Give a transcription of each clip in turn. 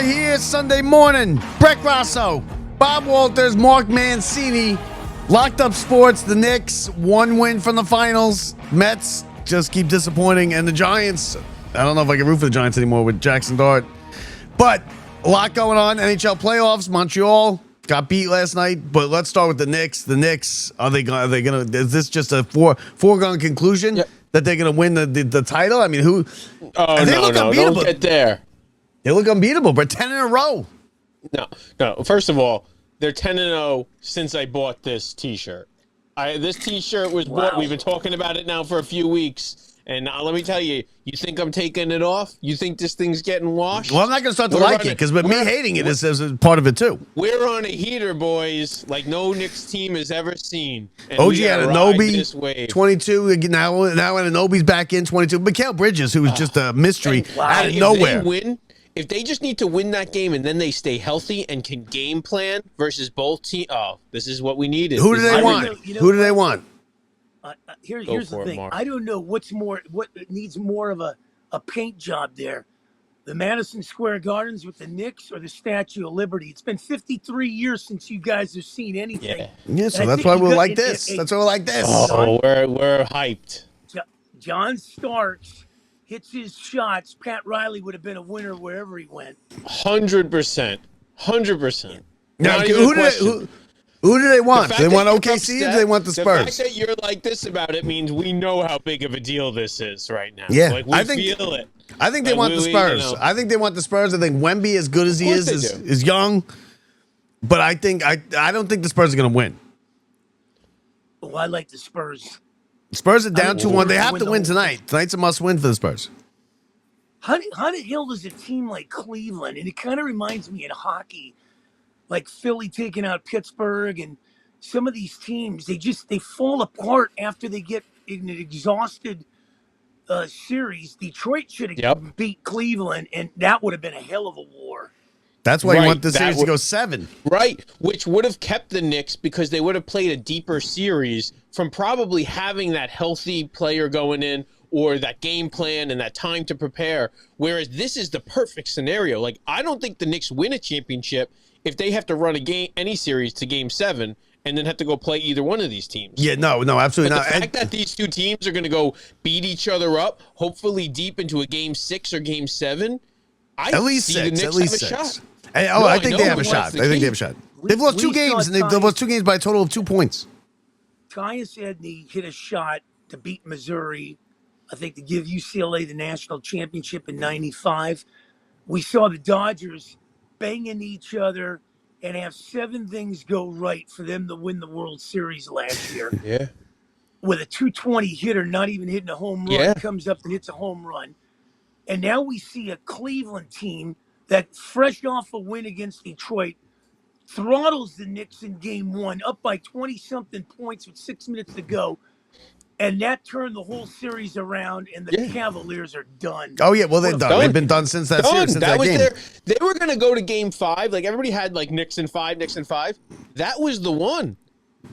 here Sunday morning. Brett Grasso, Bob Walters, Mark Mancini. Locked Up Sports, the Knicks, one win from the finals. Mets just keep disappointing. And the Giants, I don't know if I can root for the Giants anymore with Jaxon Dart. But a lot going on. NHL playoffs, Montreal got beat last night. But let's start with the Knicks. The Knicks, are they gonna, is this just a foregone conclusion that they're going to win the title? I mean, who? Oh, no, don't get there. They look unbeatable, but 10 in a row. No. First of all, they're 10-0 since I bought this T-shirt. This T-shirt was bought. We've been talking about it now for a few weeks, and let me tell you, you think I'm taking it off? You think this thing's getting washed? Well, I'm not going to start to like it because me hating it is part of it too. We're on a heater, boys, like no Knicks team has ever seen. And OG Anunoby, 22. Now Anunoby's back in 22. Mikal Bridges, who was just a mystery out of nowhere. If they just need to win that game and then they stay healthy and can game plan versus both teams, this is what we needed. Who do they want? Who do they want? Here's the thing. Mark. I don't know what needs more of a paint job there. The Madison Square Gardens with the Knicks or the Statue of Liberty. It's been 53 years since you guys have seen anything. Yeah, so that's why we're like this. That's why we're like this. Oh, we're hyped. John Starks hits his shots, Pat Riley would have been a winner wherever he went. 100%. 100%. Now, who do they want? Do they want OKC or do they want the Spurs? The fact that you're like this about it means we know how big of a deal this is right now. Yeah, like, we feel it. I think they want the Spurs. I think they want the Spurs. I think Wemby, as good as he is young. But I don't think the Spurs are going to win. Oh, I like the Spurs. Spurs are down 2-1. They have to win tonight. Tonight's a must-win for the Spurs. How the hell does a team like Cleveland, and it kind of reminds me in hockey, like Philly taking out Pittsburgh, and some of these teams, they fall apart after they get in an exhausted series. Detroit should have beat Cleveland, and that would have been a hell of a war. That's why you want the series to go 7. Right, which would have kept the Knicks because they would have played a deeper series from probably having that healthy player going in or that game plan and that time to prepare. Whereas this is the perfect scenario. Like, I don't think the Knicks win a championship if they have to run any series to game 7 and then have to go play either one of these teams. Yeah, no, absolutely not. The fact that these two teams are going to go beat each other up, hopefully deep into a game 6 or game 7, at least 6. At least 6. I think they have a shot. I think they have a shot. They've lost 2 games, and they've lost 2 games by a total of 2 points. Tyus Edney hit a shot to beat Missouri, I think to give UCLA the national championship in '95. We saw the Dodgers banging each other and have 7 things go right for them to win the World Series last year. Yeah. With a 220 hitter not even hitting a home run, comes up and hits a home run. And now we see a Cleveland team that, fresh off a win against Detroit, throttles the Knicks in game 1, up by 20-something points with 6 minutes to go. And that turned the whole series around, and the Cavaliers are done. Oh, yeah, well, they're done. They've been done since that series, since that game. They were going to go to game 5. Like, everybody had, like, Knicks in 5. That was the one.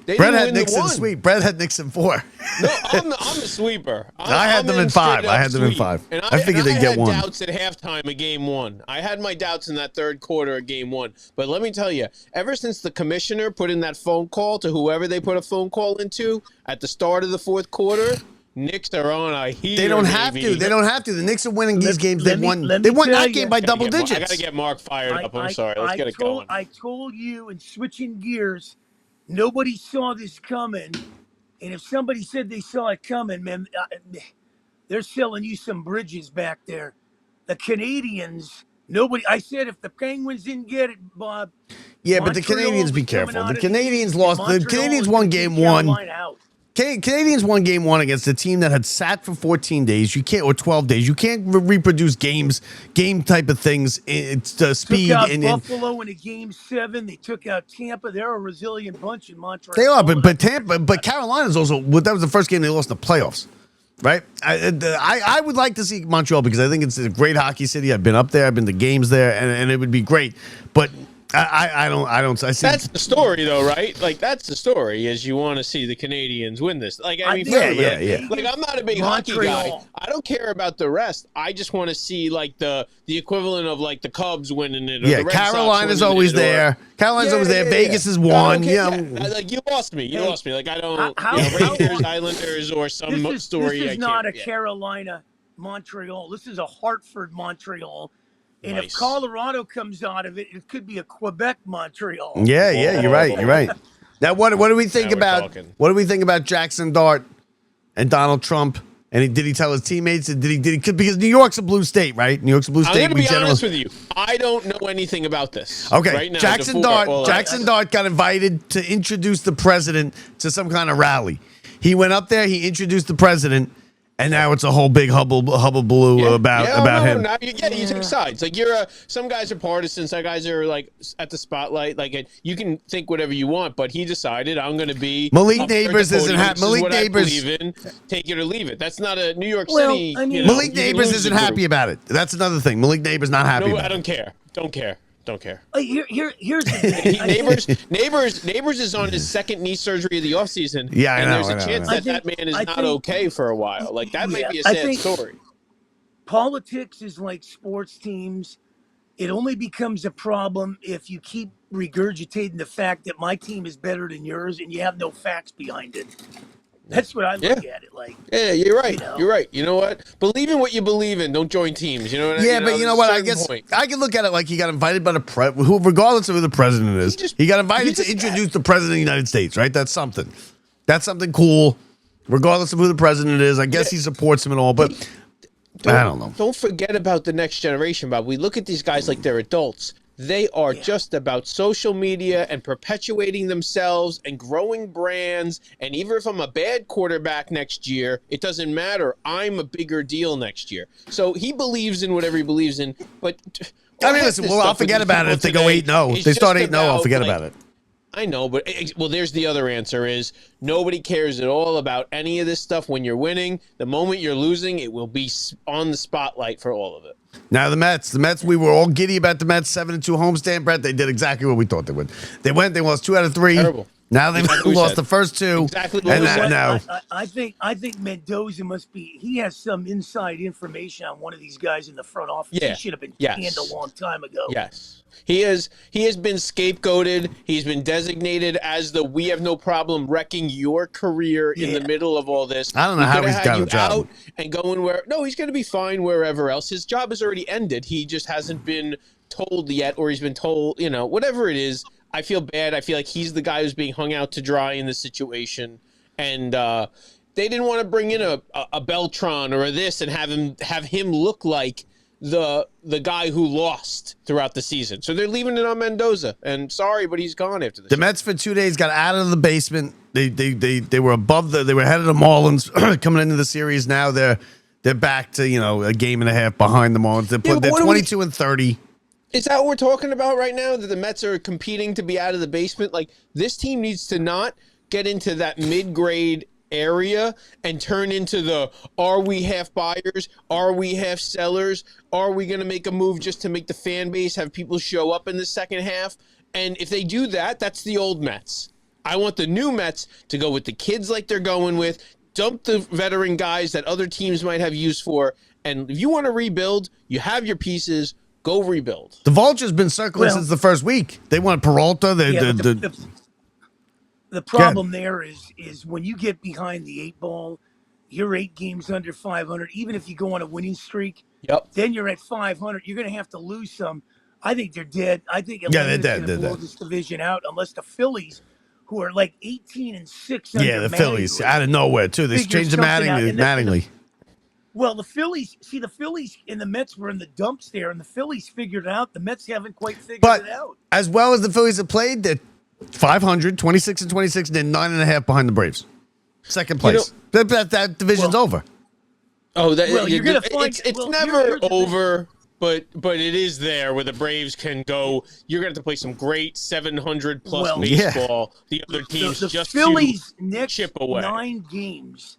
Brett had Knicks in sweep. Brett had Knicks in 4. No, I'm a sweeper. I had them in 5. And I figured they'd get 1. I had doubts at halftime of game 1. I had my doubts in that third quarter of game 1. But let me tell you, ever since the commissioner put in that phone call to whoever they put a phone call into at the start of the fourth quarter, Knicks are on a heater. They don't have to. They don't have to. The Knicks are winning these games. They won that game by double digits. I got to get Mark fired up. I'm sorry. Let's get it going. I told you, and switching gears, nobody saw this coming, and if somebody said they saw it coming, man, they're selling you some bridges back there. The Canadians, nobody. I said if the Penguins didn't get it, Bob. Yeah, but the Canadians, be careful. The Canadians lost. The Canadians won game 1. Canadians won game 1 against a team that had sat for 14 days. You can't, or 12 days. You can't reproduce game type of things. It's speed. Took out Buffalo in a game 7. They took out Tampa. They're a resilient bunch in Montreal. They are, but Carolina's also. That was the first game they lost in the playoffs, right? I would like to see Montreal because I think it's a great hockey city. I've been up there. I've been to games there, and it would be great. But I see. That's the story, though, right? Like, that's the story, is you want to see the Canadians win this. Like, I mean, yeah. Like, I'm not a big hockey guy. I don't care about the rest. I just want to see, like, the equivalent of, like, the Cubs winning it. Or the Red Carolina's Sox always there. Carolina's always there. Vegas is won. Like, you lost me. You lost me. Like, I don't, Rangers, Islanders, or some story. This is not a Carolina, Montreal. This is a Hartford, Montreal. And if Colorado comes out of it, it could be a Quebec, Montreal. Yeah, you're right. Now, what do we think about Jaxon Dart and Donald Trump? And did he tell his teammates? Because New York's a blue state, right? New York's a blue state. I'm going to be honest with you. I don't know anything about this. Okay, right now, Jaxon Dart got invited to introduce the president to some kind of rally. He went up there. He introduced the president. And now it's a whole big hubble about him. Now you take sides. Like some guys are partisan, some guys are like at the spotlight. Like you can think whatever you want, but he decided I'm going to be. Malik Neighbors isn't happy. Malik Neighbors, take it or leave it. That's not a New York City. Malik Neighbors isn't happy about it. That's another thing. Malik Neighbors not happy. No, I don't care. Don't care. Here's the thing. Neighbors is on his second knee surgery of the offseason. Yeah, and there's a chance that man is not okay for a while. Like that might be a sad story. Politics is like sports teams. It only becomes a problem if you keep regurgitating the fact that my team is better than yours and you have no facts behind it. That's what I look at it like. Yeah, you're right. You're right. You know what? Believe in what you believe in. Don't join teams. You know what I mean? Yeah, but you know what? I guess I can look at it like he got invited by regardless of who the president is. He got invited to introduce the president of the United States, right? That's something. That's something cool. Regardless of who the president is, I guess he supports him and all, but I don't know. Don't forget about the next generation, Bob. We look at these guys like they're adults. They are just about social media and perpetuating themselves and growing brands. And even if I'm a bad quarterback next year, it doesn't matter. I'm a bigger deal next year. So he believes in whatever he believes in. But I mean, listen, I'll forget about it if they go 8-0. They start 8-0, I'll forget about it. I know, but there's the other answer is nobody cares at all about any of this stuff when you're winning. The moment you're losing, it will be on the spotlight for all of it. Now the Mets, we were all giddy about the Mets 7-2 homestand, Brett. They did exactly what we thought they would. They lost 2 out of 3. Terrible. Now they've lost the first 2. Exactly what we said. Now I think Mendoza he has some inside information on one of these guys in the front office. Yeah. He should have been canned a long time ago. Yes. He has been scapegoated. He's been designated as we have no problem wrecking your career in the middle of all this. I don't know how he's got a job. Out and going he's going to be fine wherever else. His job has already ended. He just hasn't been told yet, or he's been told, whatever it is. I feel bad. I feel like he's the guy who's being hung out to dry in this situation. And they didn't want to bring in a Beltran or a this and have him look like the guy who lost throughout the season. So they're leaving it on Mendoza. And sorry, but he's gone after this. The Mets for 2 days got out of the basement. They were they were ahead of the Marlins coming into the series. Now they're back to a game and a half behind the Marlins. They're 22-30. Is that what we're talking about right now? That the Mets are competing to be out of the basement? Like, this team needs to not get into that mid-grade area and turn into are we half buyers? Are we half sellers? Are we going to make a move just to make the fan base have people show up in the second half? And if they do that, that's the old Mets. I want the new Mets to go with the kids like they're going with, dump the veteran guys that other teams might have use for. And if you want to rebuild, you have your pieces. Go rebuild. The Vulture's been circling since the first week. They want Peralta. The problem there is when you get behind the 8 ball, you're 8 games under 500. Even if you go on a winning streak, then you're at 500. You're going to have to lose some. I think they're dead. I think Atlanta's going to blow this division out unless the Phillies, who are like 18-6. Yeah, the Phillies out of nowhere too. They changed Mattingly. Well, the Phillies and the Mets were in the dumps there, and the Phillies figured it out. The Mets haven't quite figured it out. As well as the Phillies have played, they're 500, 26-26, and then 9.5 behind the Braves. Second place. That division's over. Oh, you're gonna find it's never over, but it is there where the Braves can go. You're gonna have to play some great 700 plus baseball. The other teams the just Phillies next chip away. 9 games.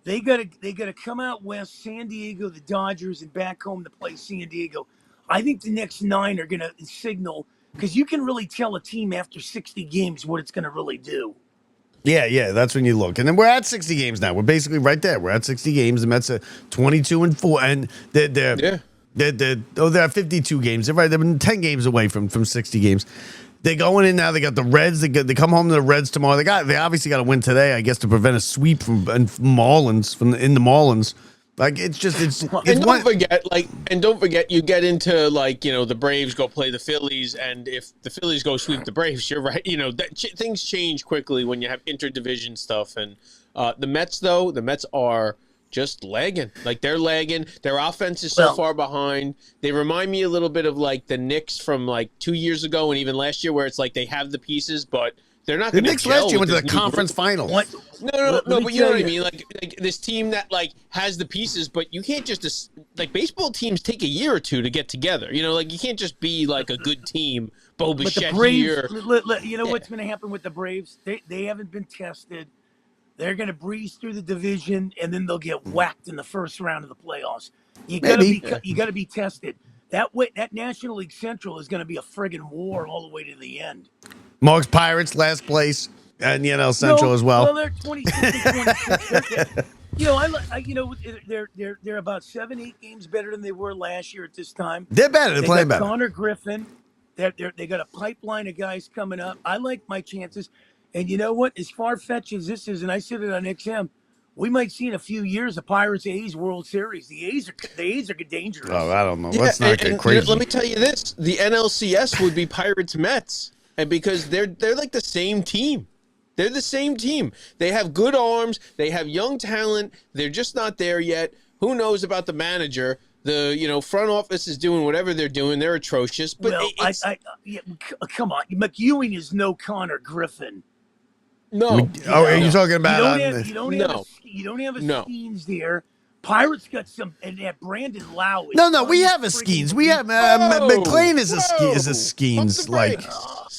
They gotta come out west, San Diego, the Dodgers, and back home to play San Diego. I think the next 9 are gonna signal because you can really tell a team after 60 games what it's going to really do. Yeah, that's when you look. And then we're at 60 games now. We're basically right there. We're at 60 games. The Mets are 22-4, and they're 52 games. They're right. They've been 10 games away from 60 games. They're going in now. They got the Reds. They come home to the Reds tomorrow. They obviously got to win today, I guess, to prevent a sweep from Marlins in the Marlins. Like don't forget, you get into the Braves go play the Phillies, and if the Phillies go sweep the Braves, you're right. Things change quickly when you have interdivision stuff. And the Mets are just lagging. They're lagging. Their offense is so far behind. They remind me a little bit of the Knicks from 2 years ago and even last year, where it's they have the pieces, but they're not going to. The Knicks last year went to the conference finals. No, but you know what I mean. Like this team that has the pieces, but you can't just baseball teams take a year or two to get together. You can't just be a good team. Bo Bichette here. What's going to happen with the Braves? They haven't been tested. They're going to breeze through the division, and then they'll get whacked in the first round of the playoffs. You got to be tested. That National League Central is going to be a friggin' war all the way to the end. Mark's Pirates last place, and NL Central as well. Well, they're 26 and 26. They're about 7-8 games better than they were last year at this time. They're better. They're playing better. Connor Griffin. They got a pipeline of guys coming up. I like my chances. And you know what? As far-fetched as this is, and I said it on XM, we might see in a few years a Pirates-A's World Series. The A's are dangerous. Oh, I don't know. Let's not get crazy. Let me tell you this: the NLCS would be Pirates-Mets, and because they're like the same team. They're the same team. They have good arms. They have young talent. They're just not there yet. Who knows about the manager? The front office is doing whatever they're doing. They're atrocious. But come on, McEwing is no Connor Griffin. No. Are you talking about? You don't have a Skeens there. Pirates got some, and that Brandon Lau. No, we have a Skeens. We have McLean is a Skeens.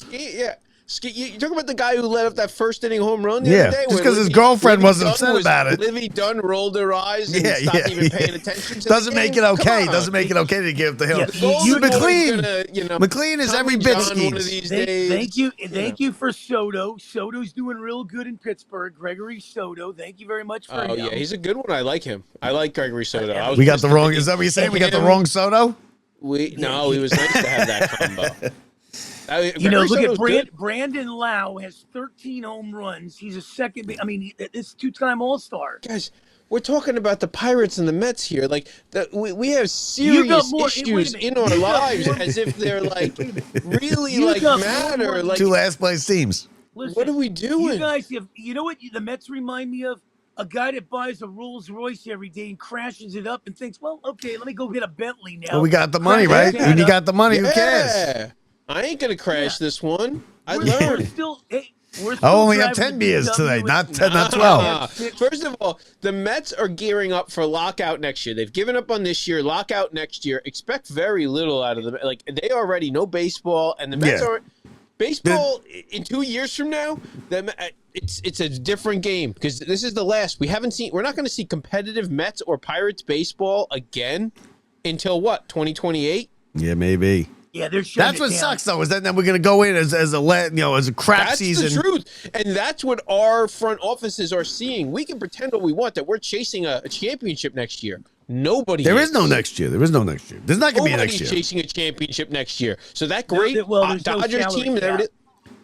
Yeah. You talking about the guy who let up that first inning home run the other day? Just because his girlfriend wasn't upset about it. Livy Dunn rolled her eyes and stopped even paying attention to Doesn't make it okay. Doesn't make it okay to give the hill. McLean is every bit Skeens. Thank you for Soto. Soto's doing real good in Pittsburgh. Gregory Soto. Thank you very much for him. Oh, yeah, he's a good one. I like him. I like Gregory Soto. We got the wrong. Is that what you're saying? We got the wrong Soto? No, it was nice to have that combo. Look at Brandon Lau has 13 home runs. He's a second. I mean, it's two-time All-Star. Guys, we're talking about the Pirates and the Mets here. We have serious issues in our lives as if they're really matter. Two last place teams. Listen, what are we doing? You guys have. You know what the Mets remind me of? A guy that buys a Rolls Royce every day and crashes it up and thinks, well, okay, let me go get a Bentley now. Well, we got the money, right? When you got the money, who cares? I ain't gonna crash this one. I learned. We're still I only got 10 beers today, not 12. First of all, the Mets are gearing up for lockout next year. They've given up on this year. Lockout next year. Expect very little out of them. They already know baseball, and the Mets are baseball in 2 years from now. It's a different game because this is the last. We're not going to see competitive Mets or Pirates baseball again until what? 2028? Yeah, maybe. Yeah, that's what sucks though. Is that then we're going to go in as a crap season? That's the truth, and that's what our front offices are seeing. We can pretend all we want that we're chasing a championship next year. Nobody. There is no next year. There's not going to be a next year. Chasing a championship next year. So that great Dodgers team.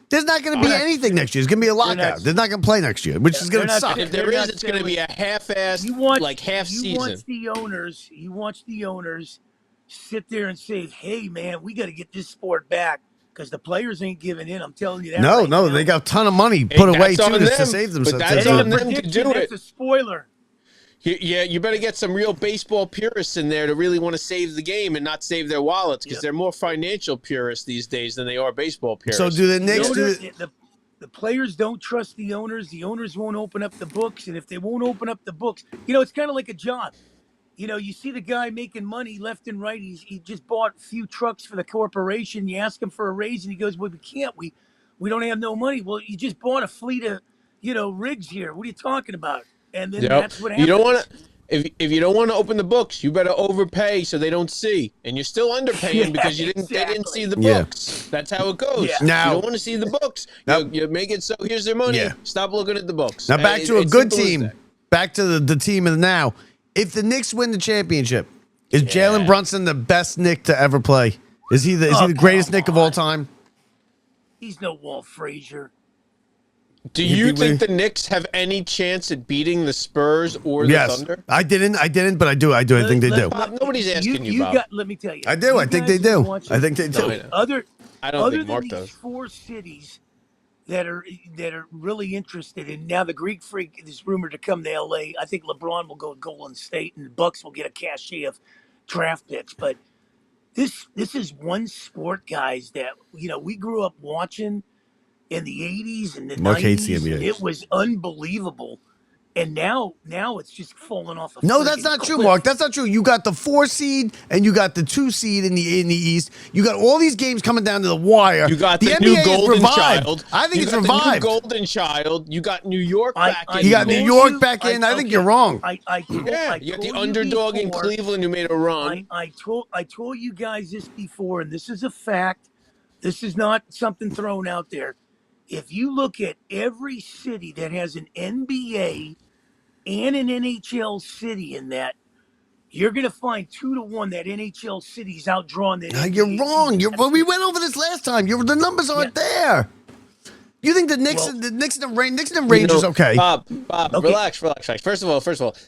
There's not going to be anything next year. It's going to be a lockout. They're not going to play next year, which is going to suck. If there is, it's going to be a half-assed, half season. You watch the owners sit there and say, hey, man, we got to get this sport back because the players ain't giving in. I'm telling you that. No, they got a ton of money put away, too, to save themselves. But that's on them to do it. That's a spoiler. Yeah, you better get some real baseball purists in there to really want to save the game and not save their wallets because they're more financial purists these days than they are baseball purists. So do the Knicks the players don't trust the owners. The owners won't open up the books. And if they won't open up the books, it's kind of like a job. You see the guy making money left and right. He just bought a few trucks for the corporation. You ask him for a raise, and he goes, well, we can't. We don't have no money. Well, you just bought a fleet of, rigs here. What are you talking about? And then that's what happens. if you don't want to open the books, you better overpay so they don't see, and you're still underpaying because they didn't see the books. That's how it goes. Now you don't want to see the books. You make it so here's their money. Stop looking at the books. Now back to a good team. Back to the team of the now. If the Knicks win the championship, is Jalen Brunson the best Knick to ever play? Is he the greatest Knick of all time? He's no Walt Frazier. Do you think the Knicks have any chance at beating the Spurs or the Thunder? I didn't, but I do. I think they do. Bob, nobody's asking you, Bob. Let me tell you. I do. I think they do. I think they do. I don't think Mark does. 4 cities that are really interested, and now the Greek Freak is rumored to come to LA. I think LeBron will go to Golden State, and the Bucks will get a cachet of draft picks. But this is one sport, guys, that we grew up watching in the 80s and the 90s. It was unbelievable. And now it's just falling off a No, that's not true, Mark. That's not true. You got the 4 seed and you got the 2 seed in the East. You got all these games coming down to the wire. You got the NBA new golden child. I think it's revived. The new golden child. You got New York back in. You got New York back in. I think you're wrong. You got the underdog in Cleveland who made a run. I told you guys this before, and this is a fact. This is not something thrown out there. If you look at every city that has an NBA and an NHL city in that, you're going to find 2-1 that NHL city's outdrawn that. You're wrong. We went over this last time. The numbers aren't there. You think the Knicks and the Rangers okay? Bob, relax. First of all,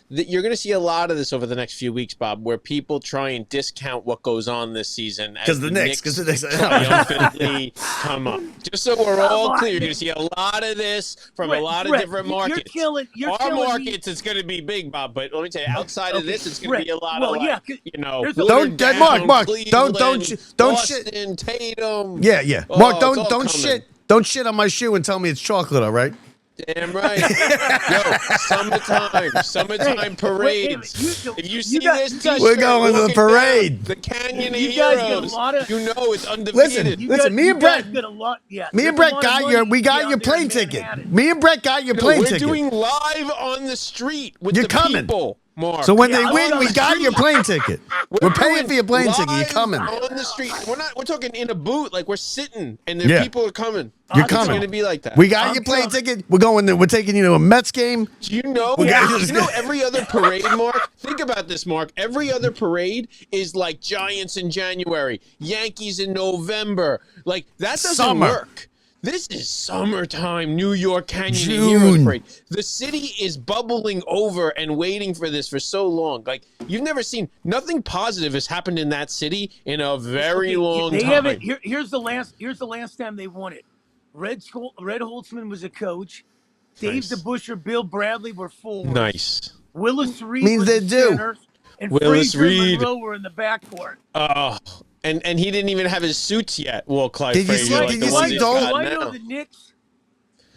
you're going to see a lot of this over the next few weeks, Bob, where people try and discount what goes on this season because the Knicks triumphantly come up. Just so we're all clear, you're going to see a lot of this from a lot of different markets. Our markets, it's going to be big, Bob. But let me tell you, outside of this, it's going to be a lot of Mark, don't shit. Boston, Tatum. Yeah. Mark, don't shit. Don't shit on my shoe and tell me it's chocolate, all right? Damn right. Yo, summertime parades. If you see this t-shirt, we're going to the parade. The Canyon of Heroes. It's undefeated. Listen, me and Brett got your plane ticket. Me and Brett got your plane ticket. We're doing live on the street with the people. Mark. So when they win, we got your plane ticket. We're paying for your plane ticket. You're coming on the street. We're talking in a boot, like we're sitting, and the people are coming. You're coming. It's going to be like that. We got your plane ticket. We're going there. We're taking you to a Mets game. Do you know? Every other parade, Mark. Think about this, Mark. Every other parade is like Giants in January, Yankees in November. Like that doesn't work. This is summertime, New York Canyon of Heroes parade. The city is bubbling over and waiting for this for so long. Like you've never seen nothing positive has happened in that city in a very long time. Here's the last time they won it. Red Holtzman was a coach. Dave DeBusschere, Bill Bradley were forwards. Nice. Willis Reed was the center, and Willis Frazier and Monroe were in the backcourt. And he didn't even have his suits yet. Well, Clyde Did you Frazier. see Dolan? I know the Knicks.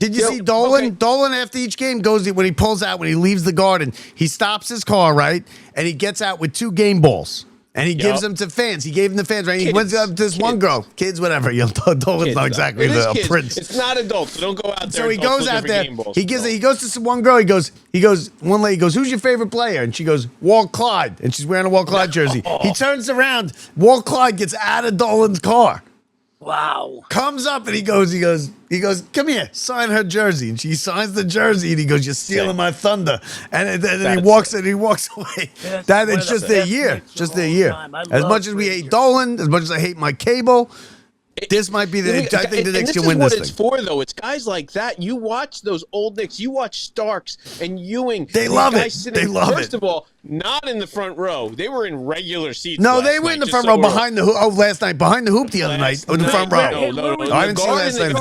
Did you see Dolan? Okay. Dolan after each game goes when he pulls out when he leaves the Garden. He stops his car and he gets out with 2 game balls. And he gives them to fans. He gave them to fans, right? He went up to this one girl. Kids, whatever. Dolan's not exactly a prince. It's not adults, so don't go out there. So he goes out there. He goes to some one girl. One lady goes, who's your favorite player? And she goes, Walt Clyde. And she's wearing a Walt Clyde jersey. He turns around. Walt Clyde gets out of Dolan's car. Wow. Comes up and he goes, come here, sign her jersey. And she signs the jersey and he goes, you're stealing my thunder. And then he walks away. It's just their year. Just their year. As much as we hate Dolan, as much as I hate Mike Cable, this might be I think the Knicks can win this thing. This is what it's for, though. It's guys like that. You watch those old Knicks. You watch Starks and Ewing. They love it. They love it. First of all, not in the front row. They were in regular seats. No, they were in the front row behind the hoop. Oh, last night behind the hoop the other night in the front row. No. I didn't see last night.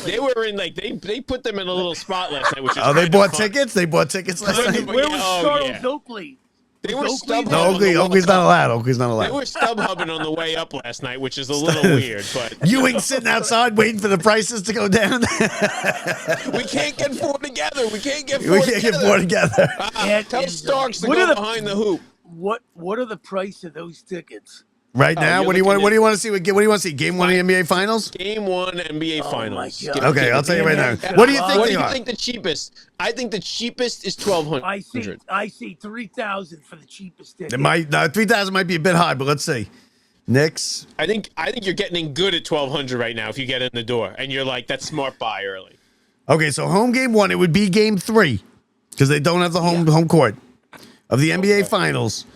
They were in they put them in a little spot last night. Which they bought tickets. They bought tickets last night. Where was Charles Oakley? They were stub Oakley's not allowed. Oakley's not allowed. They were stub hubbing on the way up last night, which is a little weird. But Ewing sitting outside waiting for the prices to go down. We can't get 4 together. We can't get 4 together. Tell Starks to go behind the hoop. What are the price of those tickets? Right now, you're what do you looking want? What at- do you want to see? What do you want to see? Game 1 of the NBA Finals? Game 1 NBA Oh, Finals. my God. Give me- Okay, I'll tell you right now. Yeah. What do you think What they do you are? think the cheapest? I think the cheapest is 1,200. I see 3,000 for the cheapest ticket. It might 3,000 might be a bit high, but let's see. Knicks. I think you're getting in good at 1,200 right now if you get in the door, and you're like, that's smart buy early. Okay, so home game 1, it would be game 3 because they don't have the home court of the NBA Finals.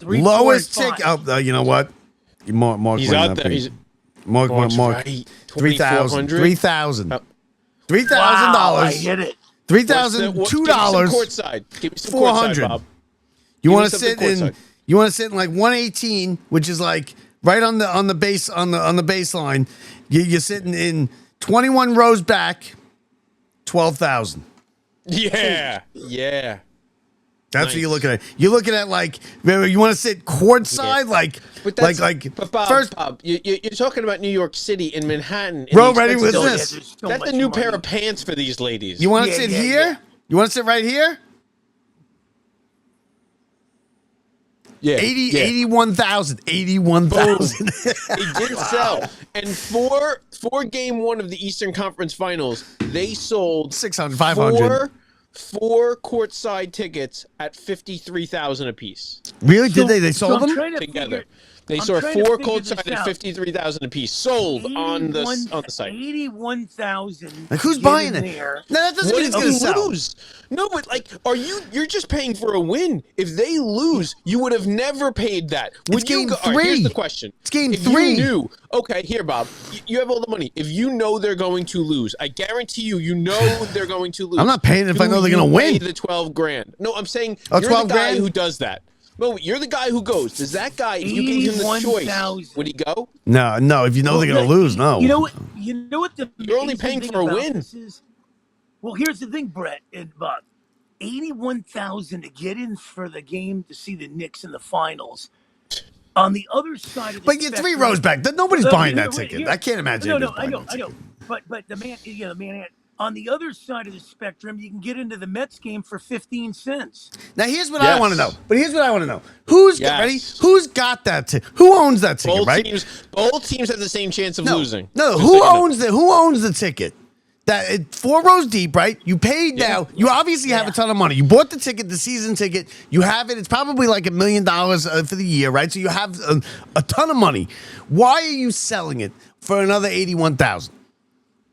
3, 4, Lowest and ticket. 5. You know what? Mark He's might out not there. be. He's Mark. right. 3,000. 3,000. Oh. Wow, I $3,000. hit it. $3,002. Give me some courtside. Give me some 400. courtside, Bob. You Give me want to something sit in? courtside. You want to sit in like 118, which is like right on the base on the baseline. You're sitting in 21 rows back, 12,000. Yeah. Yeah. That's Nice. what you're looking at. You're looking at like you want to sit courtside, But like Bob, first Bob, you're talking about New York City and Manhattan. Bro, ready with Oh, yeah, this? there's so That's much a new money. pair of pants for these ladies. You want to Yeah, sit yeah, here? yeah. You want to sit right here? yeah, 81,000. 81,000. It did sell. And for game 1 of the Eastern Conference Finals, they sold 600, 500. four courtside tickets at 53,000 apiece Really? So- Did they? They so sold I'm them? trying to together. figure- They I'm saw trying to 4 figure this courtside at out. 53,000 apiece sold on the site. 81,000. Like who's to get buying in it? there. No, that doesn't What mean if it's going to you sell. lose? No, but like, you're just paying for a win. If they lose, you would have never paid that. Would you game go? All right, here's 3. the question. It's game if 3. You knew, okay, here, Bob, you have all the money. If you know they're going to lose, I guarantee you know they're going to lose. I'm not paying if I know they're you going to pay win. the 12 grand. No, I'm saying Oh, you're 12 the guy grand? who does that. No, you're the guy who goes. Does that guy, if you gave him the choice, 81,000. would he go? No. If you know they're going to lose, no. You know what? You know what the You're only amazing paying thing for a about win. this is? Well, here's the thing, Brett and Bob. 81,000 to get in for the game to see the Knicks in the finals. On the other side of the But you're 3 spectrum- rows back. Nobody's No, buying here- that ticket. here- I can't imagine. No, anybody's I buying know, that I know. ticket. But the man, on the other side of the spectrum, you can get into the Mets game for 15 cents. Now here's what I Yes. want to know. But here's what I want to know. Who's Yes. ready? Who's got that ticket? Who owns that ticket? Both right? teams have the same chance of No, losing. no. Just Who so you know. owns the? Who owns the ticket? That 4 rows deep, right? You paid now. You obviously have a ton of money. You bought the ticket, the season ticket. You have it. It's probably like $1 million for the year, right? So you have a ton of money. Why are you selling it for another 81,000?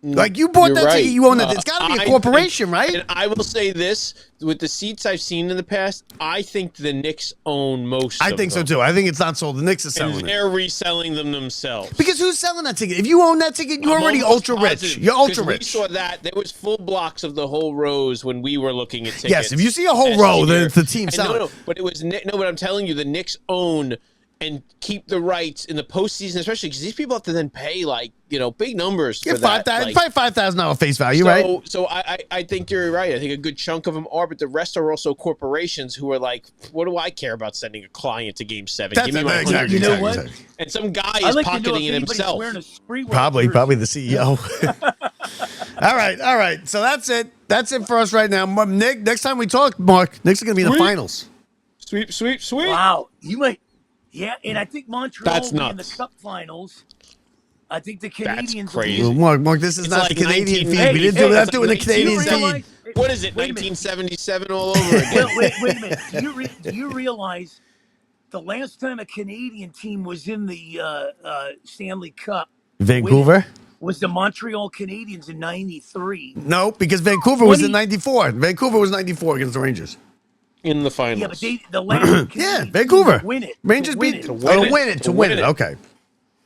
Like you bought You're that right. ticket, you own it. It's got to be I a corporation, think- right? And I will say this: with the seats I've seen in the past, I think the Knicks own most. I of think so them. too. I think it's not sold. The Knicks are And selling it. they're reselling them themselves. Because who's selling that ticket? If you own that ticket, you're I'm already almost ultra rich. positive, You're ultra 'cause We rich. saw that there was full blocks of the whole rows when we were looking at tickets. Yes, if you see a whole last row, then year. it's the team And selling. No, but it was no. But I'm telling you, the Knicks own and keep the rights in the postseason, especially because these people have to then pay big numbers Yeah, for that. $5,000, probably $5,000 face value, right? So I think you're right. I think a good chunk of them are, but the rest are also corporations who are like, what do I care about sending a client to Game 7? Give me my exactly. You know exactly, what? exactly. And some guy I is like to know if pocketing it anybody's himself. wearing a Sprewell Probably jersey. the CEO. all right. So that's it. That's it for us right now. Nick, next time we talk, Mark, Knicks are going to be in the Sweet. finals. Sweep. Wow, you might. Yeah, and I think Montreal That's will be in the nuts. Cup Finals. I think the Canadians. will be- crazy. Well, Mark, this is It's not like the Canadian 19 feed. We didn't do hey, that it's doing like the Canadian Do you feed. realize- What is it, Wait a minute. 1977 all over again? Well, wait a minute. Do you realize the last time a Canadian team was in the Stanley Cup Vancouver? was the Montreal Canadiens in '93? No, because Vancouver was in 20 '94. Vancouver was '94 against the Rangers. In the finals. Yeah, but the last Canadian Yeah, team Vancouver. to win it. Rangers to win beat it. to win it. Okay,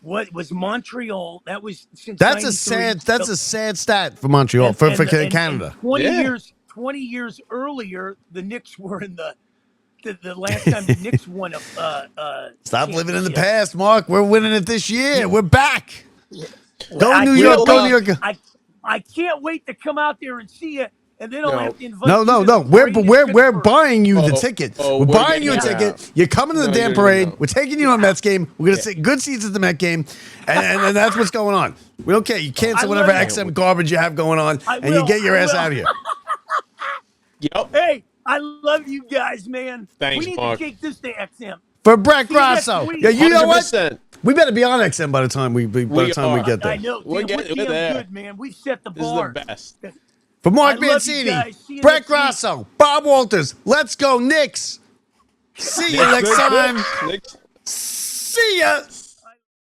What was Montreal? That was since that's a 93. sad. That's a sad stat for Montreal And- for and- and- Canada. and 20 Yeah. years. 20 years earlier, the Knicks were in the last time the Knicks won a. Stop living in the championship. past, Mark. We're winning it this year. We're back. Go I New can't York. Go wait- New York. I can't wait to come out there and see you, and then I'll No. have to invite. No. you to the We're parade in we're Pittsburgh. buying you the Oh, ticket. oh, we're we're buying you a getting ticket. out. You're coming to the No, damn you're parade. not. We're taking you to a Mets game. We're gonna sit good seats at the Met game, and that's what's going on. We don't care. You cancel I whatever love XM garbage you have going on, I and you will. get your I ass will. out of here. Yep. Hey, I love you guys, man. Thanks, we need Mark. to take this to XM. For Brett See you next Grasso. week. Yeah, you know what? 100%. We better be on XM by the time we We get there. I know. We're Damn, we're getting- we're damn there. good, man. We've set the This is bar. the best. For Mark I love you Mancini, guys. See you Brett next week. Grasso, Bob Walters, let's go Knicks. See you next time. Knicks. See ya.